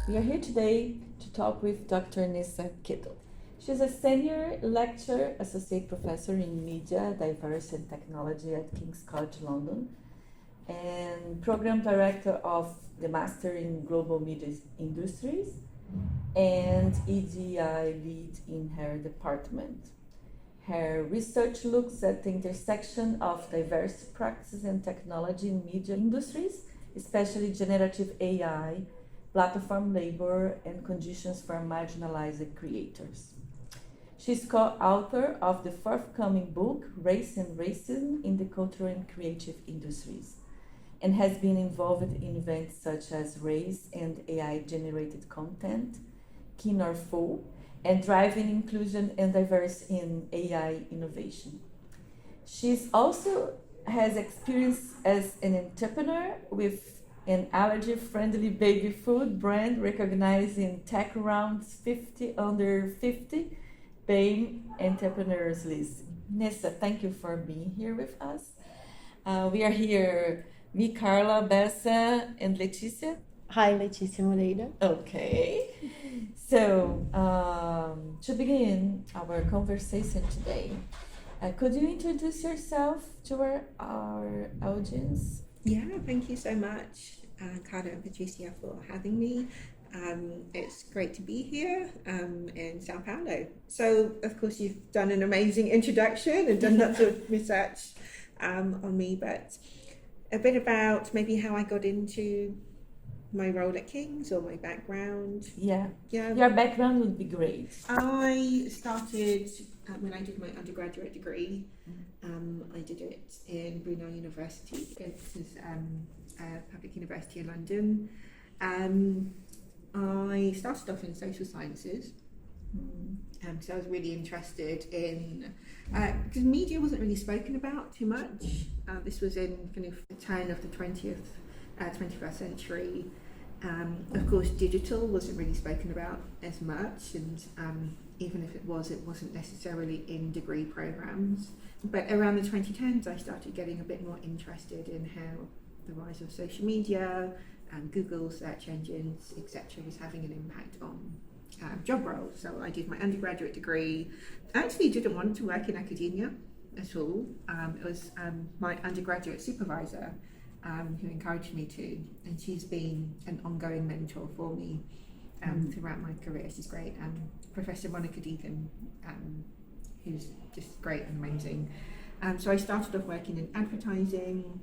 We are here today to talk with Dr. Nessa Keddo. She's a senior lecturer, associate professor in media, diversity and technology at King's College London, and program director of the Master in Global Media Industries and EDI lead in her department. Her research looks at the intersection of diverse practices and technology in media industries, especially generative AI, platform labor, and conditions for marginalized creators. She's co-author of the forthcoming book, Race and Racism in the Cultural and Creative Industries, and has been involved in events such as Race and AI-generated content, Keen or Full, and driving inclusion and diversity in AI innovation. She's also has experience as an entrepreneur with an allergy-friendly baby food brand recognized in Tech Round's 50 Under 50 BAME Entrepreneurs List. Nessa, thank you for being here with us. We are here, me, Karla Bessa, and Letícia. Hi, Letícia Moreira. Okay. So, to begin our conversation today, could you introduce yourself to our audience? Yeah, thank you so much, Karla and Patricia, for having me. It's great to be here in Sao Paulo. So, of course, you've done an amazing introduction and done lots of research on me, but a bit about maybe how I got into my role at King's or my background. Yeah. Your background would be great. I started when I did my undergraduate degree. I did it in Brunel University. This is a public university in London. I started off in social sciences. So I was really interested in, because media wasn't really spoken about too much. This was in kind of the turn of the 21st century. Of course, digital wasn't really spoken about as much, and even if it wasn't necessarily in degree programs. But around the 2010s, I started getting a bit more interested in how the rise of social media and Google search engines, etc., was having an impact on job roles. So I did my undergraduate degree. I actually didn't want to work in academia at all. It was my undergraduate supervisor who encouraged me to, and she's been an ongoing mentor for me throughout my career. She's great. Professor Monica Deegan, who's just great and amazing. So I started off working in advertising.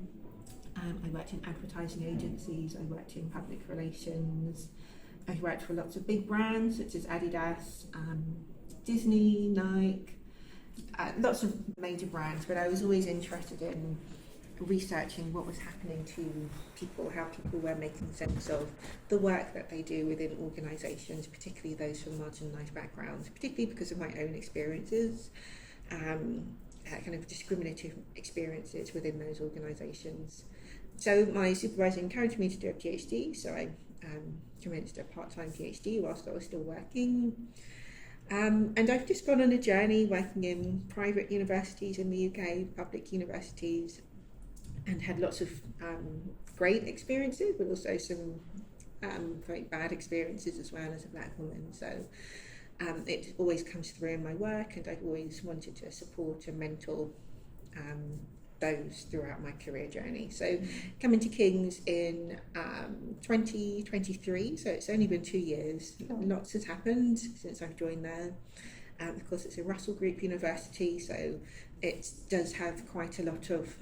I worked in advertising agencies. I worked in public relations. I worked for lots of big brands such as Adidas, Disney, Nike, lots of major brands. But I was always interested in researching what was happening to people, how people were making sense of the work that they do within organisations, particularly those from marginalised backgrounds, particularly because of my own experiences, kind of discriminative experiences within those organisations. So my supervisor encouraged me to do a PhD, so I commenced a part-time PhD whilst I was still working. And I've just gone on a journey working in private universities in the UK, public universities, and had lots of great experiences, but also some very bad experiences as well as a black woman. So it always comes through in my work, and I've always wanted to support and mentor those throughout my career journey. So coming to King's in 2023, so it's only been 2 years. Lots has happened since I've joined there. Of course, it's a Russell Group university, so it does have quite a lot of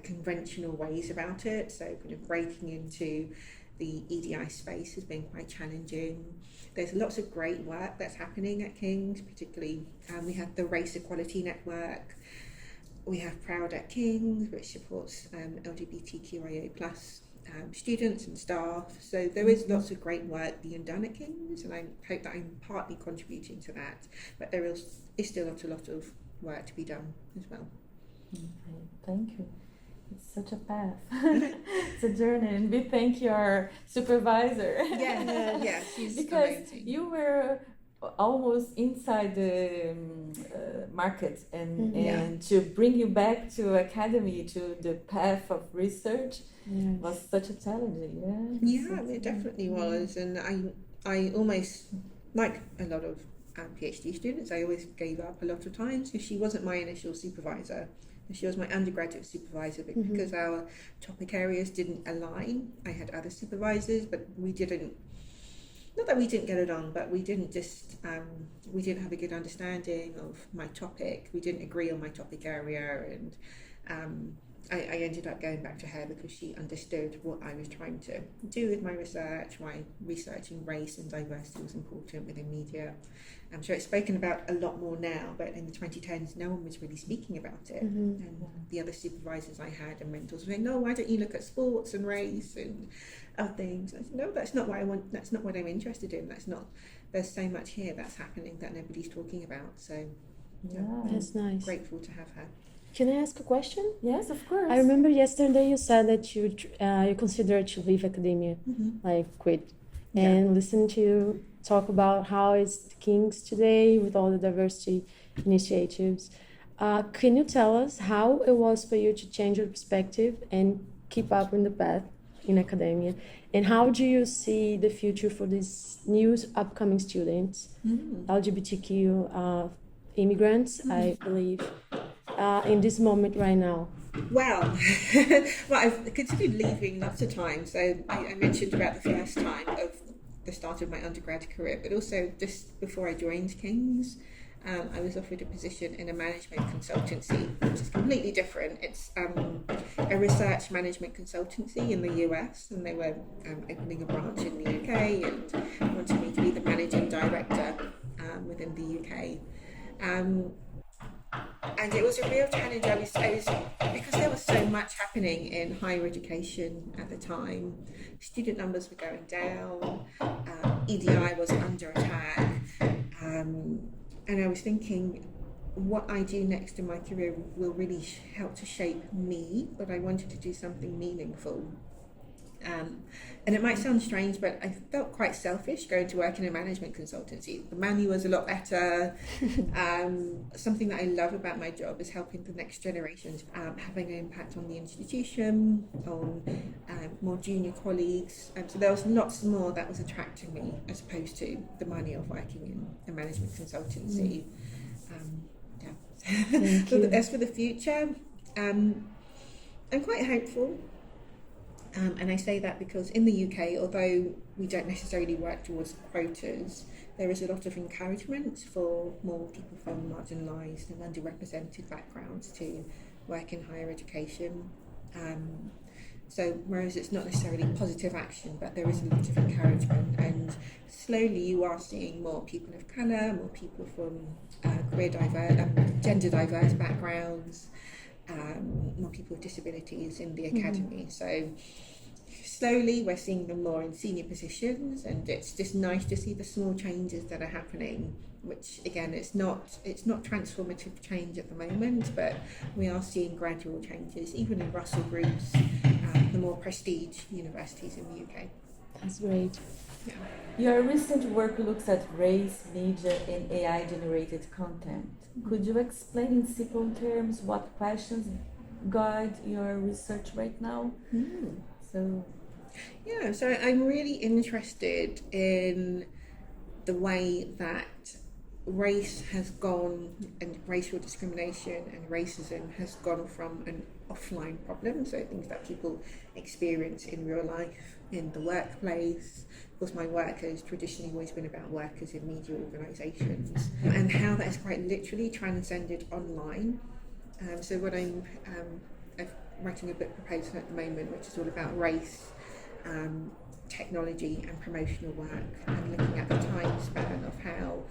conventional ways about it. So kind of breaking into the EDI space has been quite challenging. There's lots of great work that's happening at King's, particularly we have the Race Equality Network. We have Proud at King's, which supports LGBTQIA+ students and staff. So there is lots of great work being done at King's, and I hope that I'm partly contributing to that. But there is still a lot of work to be done as well. Okay, thank you. It's such a path. It's a journey, and we thank your supervisor. Yeah, she's because amazing. you were almost inside the market and Mhm. and to bring you back to academy, to the path of research Yes. was such a challenge. Yeah, it definitely was, and I almost, like a lot of PhD students, I always gave up a lot of times if she wasn't my initial supervisor. She was my undergraduate supervisor, but because our topic areas didn't align, I had other supervisors, but we didn't. Not that we didn't get along, but we didn't we didn't have a good understanding of my topic. We didn't agree on my topic area, and I ended up going back to her because she understood what I was trying to do with my research. My research in race and diversity was important within media. I'm sure it's spoken about a lot more now, but in the 2010s, no one was really speaking about it. Mhm. And the other supervisors I had and mentors were saying, no, why don't you look at sports and race and other things? I said, no, that's not what I want. That's not what I'm interested in. There's so much here that's happening that nobody's talking about. So That's nice. grateful to have her. Can I ask a question? Yes, of course. I remember yesterday you said that you consider to leave academia, like quit, and listen to you talk about how it's the Kings today with all the diversity initiatives. Can you tell us how it was for you to change your perspective and keep up in the path in academia? And how do you see the future for these new upcoming students, LGBTQ immigrants, I believe, in this moment right now? Well, I've considered leaving lots of times. So I mentioned about the first time of the start of my undergrad career, but also just before I joined King's, I was offered a position in a management consultancy, which is completely different. It's a research management consultancy in the US, and they were opening a branch in the UK and wanted me to be the managing director within the UK. And it was a real challenge. I was because there was so much happening in higher education at the time. Student numbers were going down. EDI was under attack, and I was thinking, what I do next in my career will really help to shape me. But I wanted to do something meaningful. And it might sound strange, but I felt quite selfish going to work in a management consultancy. The money was a lot better. Something that I love about my job is helping the next generations, having an impact on the institution, on more junior colleagues. So there was lots more that was attracting me as opposed to the money of working in a management consultancy. As for the future, I'm quite hopeful. And I say that because in the UK, although we don't necessarily work towards quotas, there is a lot of encouragement for more people from marginalised and underrepresented backgrounds to work in higher education. So whereas it's not necessarily positive action, but there is a lot of encouragement, and slowly you are seeing more people of colour, more people from gender diverse backgrounds, more people with disabilities in the academy. So slowly we're seeing them more in senior positions, and it's just nice to see the small changes that are happening, which again, it's not transformative change at the moment, but we are seeing gradual changes, even in Russell groups, the more prestige universities in the UK. That's great. Yeah. Your recent work looks at race, media, and AI-generated content. Could you explain in simple terms what questions guide your research right now? So I'm really interested in the way that race has gone, and racial discrimination and racism has gone from an offline problem, so things that people experience in real life, in the workplace. Of course, my work has traditionally always been about workers in media organisations, and how that is quite literally transcended online. So what I'm writing a book proposal at the moment, which is all about race, technology and promotional work, and looking at the time span of how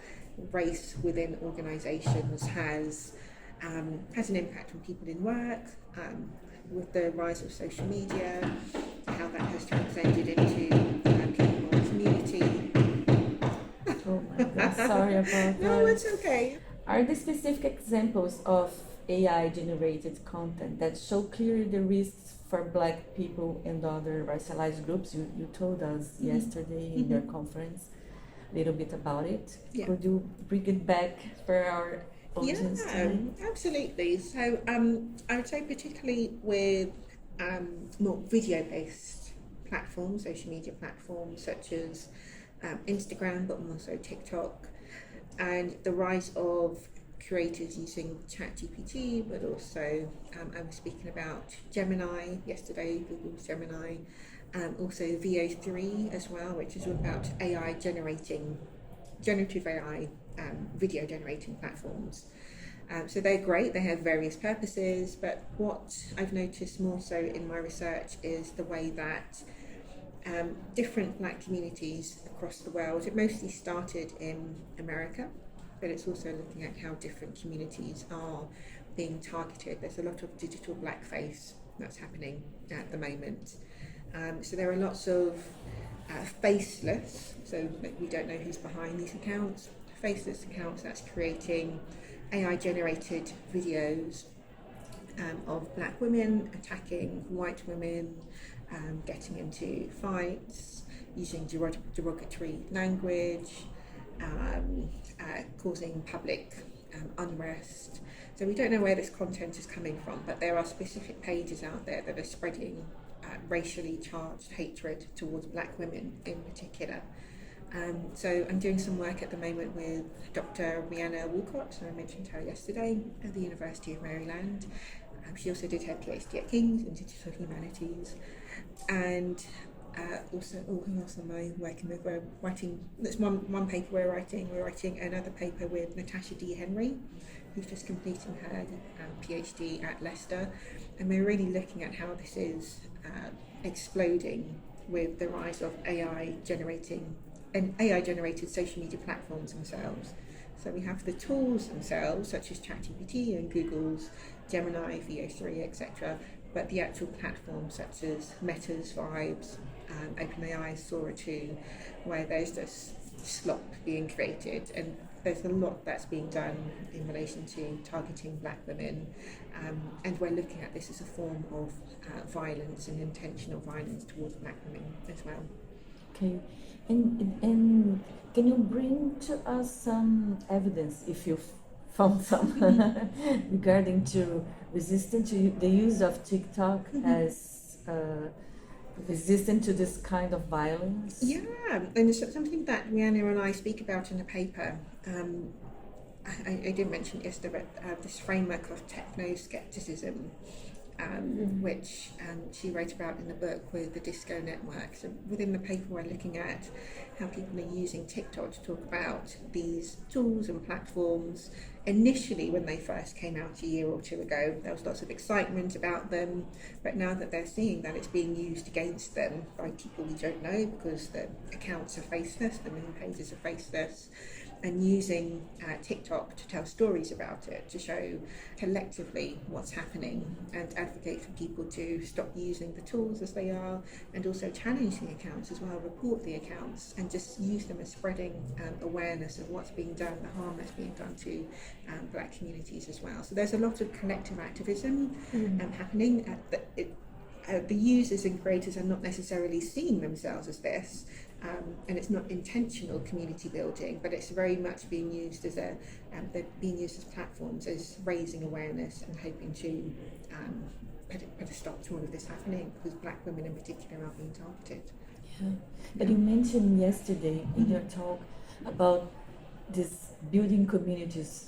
race within organisations has an impact on people in work, with the rise of social media, how that has transcended into people in community. Oh my God, sorry about that. No, it's okay. Are there specific examples of AI-generated content that show clearly the risks for Black people and other racialized groups? You told us yesterday in your conference. a little bit about it. Yeah. Could you bring it back for our audience today? Absolutely. So I would say particularly with more video-based platforms, social media platforms such as Instagram, but also TikTok, and the rise of creators using ChatGPT, but also I was speaking about Gemini yesterday, Google's Gemini, also VO3 as well, which is all about generative AI video generating platforms. So they're great, they have various purposes, but what I've noticed more so in my research is the way that different Black communities across the world, it mostly started in America, but it's also looking at how different communities are being targeted. There's a lot of digital blackface that's happening at the moment. So there are lots of faceless, so we don't know who's behind these accounts, faceless accounts that's creating AI-generated videos of Black women attacking white women, getting into fights, using derogatory language, causing public unrest. So we don't know where this content is coming from, but there are specific pages out there that are spreading racially charged hatred towards Black women in particular. So I'm doing some work at the moment with Dr. Rhianna Walcott, so I mentioned her yesterday, at the University of Maryland. She also did her PhD at King's in Digital Humanities. And also, who else am I working with? We're writing, that's one paper we're writing. We're writing another paper with Natasha D. Henry, who's just completing her PhD at Leicester. And we're really looking at how this is exploding with the rise of AI-generated social media platforms themselves. So we have the tools themselves, such as ChatGPT and Google's Gemini, VO3, etc., but the actual platforms such as Meta's Vibes, OpenAI's Sora 2, where there's just slop being created, and there's a lot that's being done in relation to targeting Black women, and we're looking at this as a form of violence and intentional violence towards Black women as well. Okay, and can you bring to us some evidence, if you've found some, regarding to resistant to the use of TikTok as resistant to this kind of violence? Yeah, and it's something that Rhianna and I speak about in the paper. I did mention yesterday, but this framework of techno-skepticism, which she wrote about in the book with the Disco Network. So within the paper we're looking at how people are using TikTok to talk about these tools and platforms. Initially, when they first came out a year or two ago, there was lots of excitement about them, but now that they're seeing that it's being used against them by people we don't know because the accounts are faceless, the main pages are faceless, and using TikTok to tell stories about it, to show collectively what's happening and advocate for people to stop using the tools as they are, and also challenge the accounts as well, report the accounts, and just use them as spreading awareness of what's being done, the harm that's being done to Black communities as well. So there's a lot of collective activism happening. The users and creators are not necessarily seeing themselves as this, and it's not intentional community building, but it's very much being used as they're being used as platforms, as raising awareness and hoping to put a stop to all of this happening, because Black women in particular are being targeted. Yeah, but you mentioned yesterday in your talk about this building communities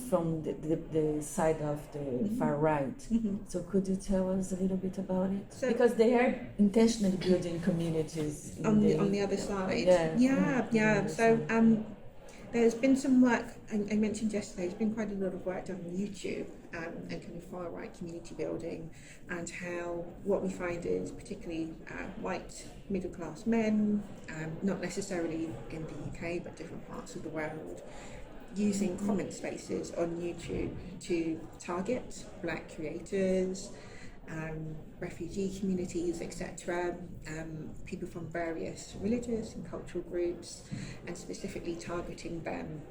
from the side of the far right. So could you tell us a little bit about it? So, because they are intentionally building communities on the other side. Yeah. So there's been some work, I mentioned yesterday, there's been quite a lot of work done on YouTube and kind of far right community building, and how what we find is particularly white middle class men, not necessarily in the UK but different parts of the world, using comment spaces on YouTube to target Black creators, refugee communities, etc., people from various religious and cultural groups, and specifically targeting them.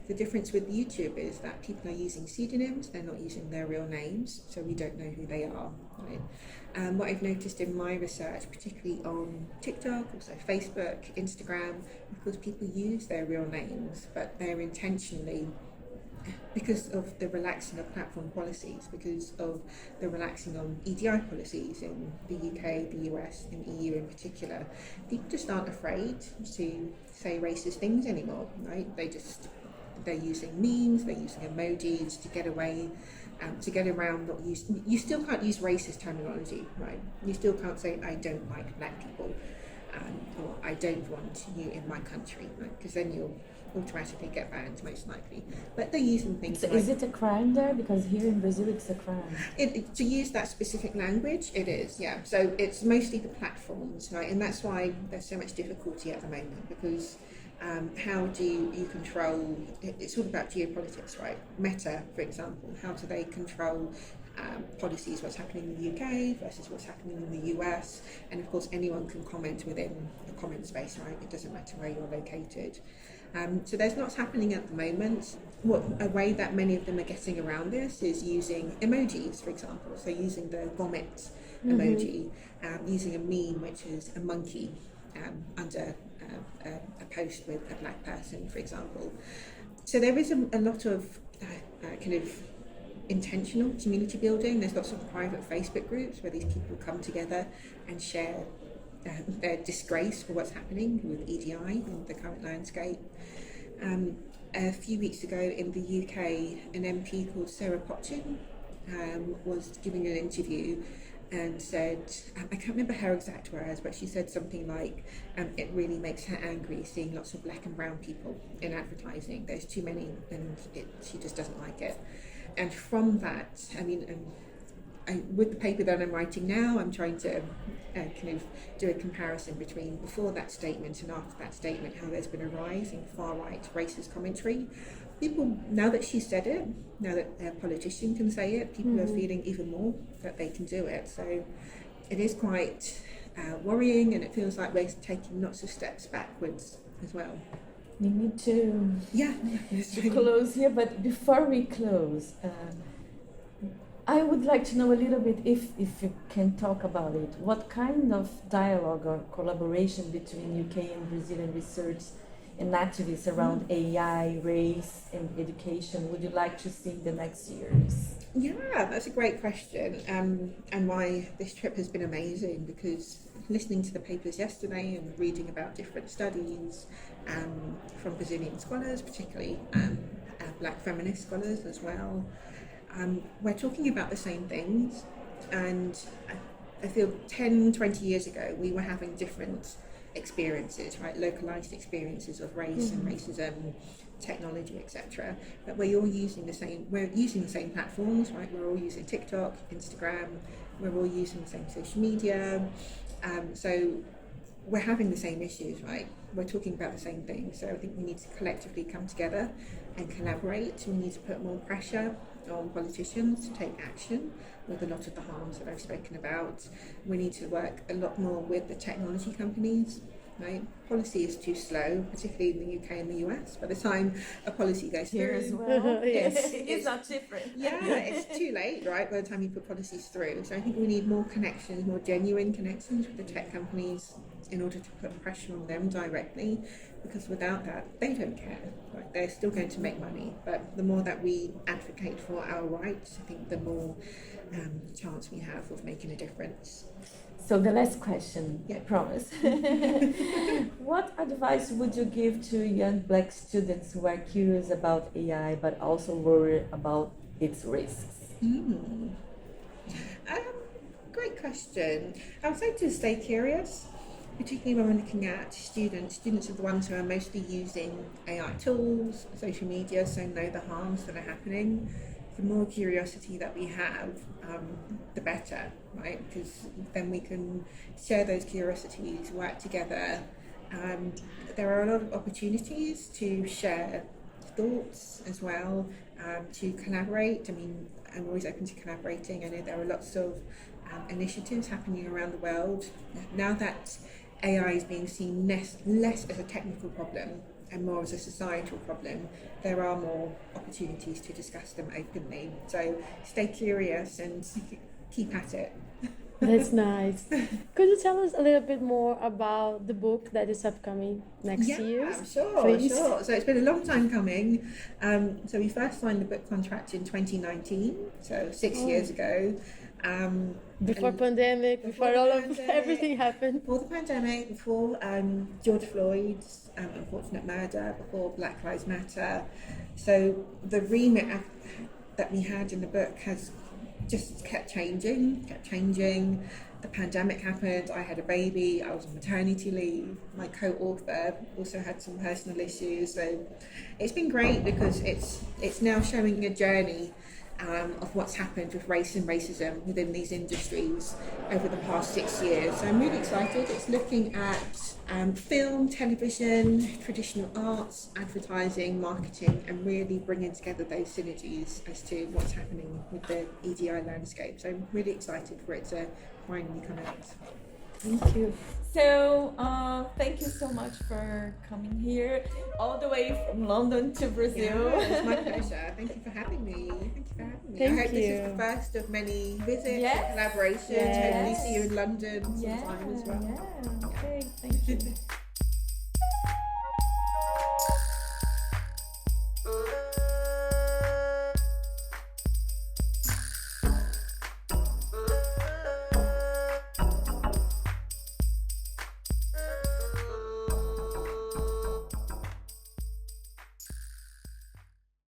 The difference with YouTube is that people are using pseudonyms, they're not using their real names, so we don't know who they are. Right? What I've noticed in my research, particularly on TikTok, also Facebook, Instagram, of course people use their real names, but they're intentionally, because of the relaxing of platform policies, because of the relaxing on EDI policies in the UK, the US, and EU in particular, people just aren't afraid to say racist things anymore, right? They're using memes, they're using emojis to get away, to get around not use. You still can't use racist terminology, right? You still can't say I don't like black people, or I don't want you in my country, right? Because then you'll automatically get banned, most likely. But they're using things. So like, is it a crime there? Because here in Brazil it's a crime. To use that specific language, it is, yeah. So it's mostly the platforms, right? And that's why there's so much difficulty at the moment, because how do you control, it's all about geopolitics, right? Meta, for example, how do they control policies, what's happening in the UK versus what's happening in the US? And of course anyone can comment within a comment space, right? It doesn't matter where you're located. So there's lots happening at the moment. A way that many of them are getting around this is using emojis, for example. So using the vomit emoji, using a meme, which is a monkey under a post with a black person, for example. So there is a lot of kind of intentional community building. There's lots of private Facebook groups where these people come together and share their disgrace for what's happening with EDI in the current landscape. A few weeks ago in the UK, an MP called Sarah Potchin was giving an interview and said, I can't remember her exact words, but she said something like, it really makes her angry seeing lots of black and brown people in advertising. There's too many, and she just doesn't like it. And from that, I mean, with the paper that I'm writing now, I'm trying to kind of do a comparison between before that statement and after that statement, how there's been a rise in far-right racist commentary. People, now that she said it, now that a politician can say it, people are feeling even more that they can do it. So it is quite worrying, and it feels like we're taking lots of steps backwards as well. We need to to close here, but before we close, I would like to know a little bit, if you can talk about it, what kind of dialogue or collaboration between UK and Brazilian research and activists around AI, race, and education would you like to see in the next years? Yeah, that's a great question, and why this trip has been amazing, because listening to the papers yesterday and reading about different studies from Brazilian scholars, particularly black feminist scholars as well, we're talking about the same things, and I feel 10, 20 years ago we were having different experiences, right? Localized experiences of race and racism, technology, etc. But we're using the same platforms, right? We're all using TikTok, Instagram, we're all using the same social media. So we're having the same issues, right? We're talking about the same things. So I think we need to collectively come together and collaborate. We need to put more pressure on politicians to take action with a lot of the harms that I've spoken about. We need to work a lot more with the technology companies, right? Policy is too slow, particularly in the UK and the US. By the time a policy goes Here through, as well. it's not different. Yeah, it's too late, right, by the time you put policies through. So I think we need more connections, more genuine connections with the tech companies in order to put pressure on them directly, because without that, they don't care. Right? They're still going to make money, but the more that we advocate for our rights, I think the more chance we have of making a difference. So the last question, I promise. What advice would you give to young black students who are curious about AI but also worried about its risks? Great question. I would say to stay curious, particularly when we're looking at students. Students are the ones who are mostly using AI tools, social media, so know the harms that are happening. The more curiosity that we have, the better, right? Because then we can share those curiosities, work together. There are a lot of opportunities to share thoughts as well, to collaborate. I mean, I'm always open to collaborating. I know there are lots of initiatives happening around the world. Now that AI is being seen less as a technical problem and more as a societal problem, there are more opportunities to discuss them openly. So stay curious and keep at it. That's nice. Could you tell us a little bit more about the book that is upcoming next year? Sure. So it's been a long time coming. So we first signed the book contract in 2019, so 6 years ago. Before pandemic, before all of everything happened. Before the pandemic, before George Floyd's unfortunate murder, before Black Lives Matter. So the remit that we had in the book has just kept changing. The pandemic happened, I had a baby, I was on maternity leave, my co-author also had some personal issues, so it's been great because it's now showing a journey of what's happened with race and racism within these industries over the past 6 years. So I'm really excited. It's looking at film, television, traditional arts, advertising, marketing, and really bringing together those synergies as to what's happening with the EDI landscape. So I'm really excited for it to finally come out. Thank you. So thank you so much for coming here all the way from London to Brazil. Yeah, it's my pleasure. Thank you for having me. I hope this is the first of many visits and collaborations. Hopefully see you in London sometime as well. Okay, thank you.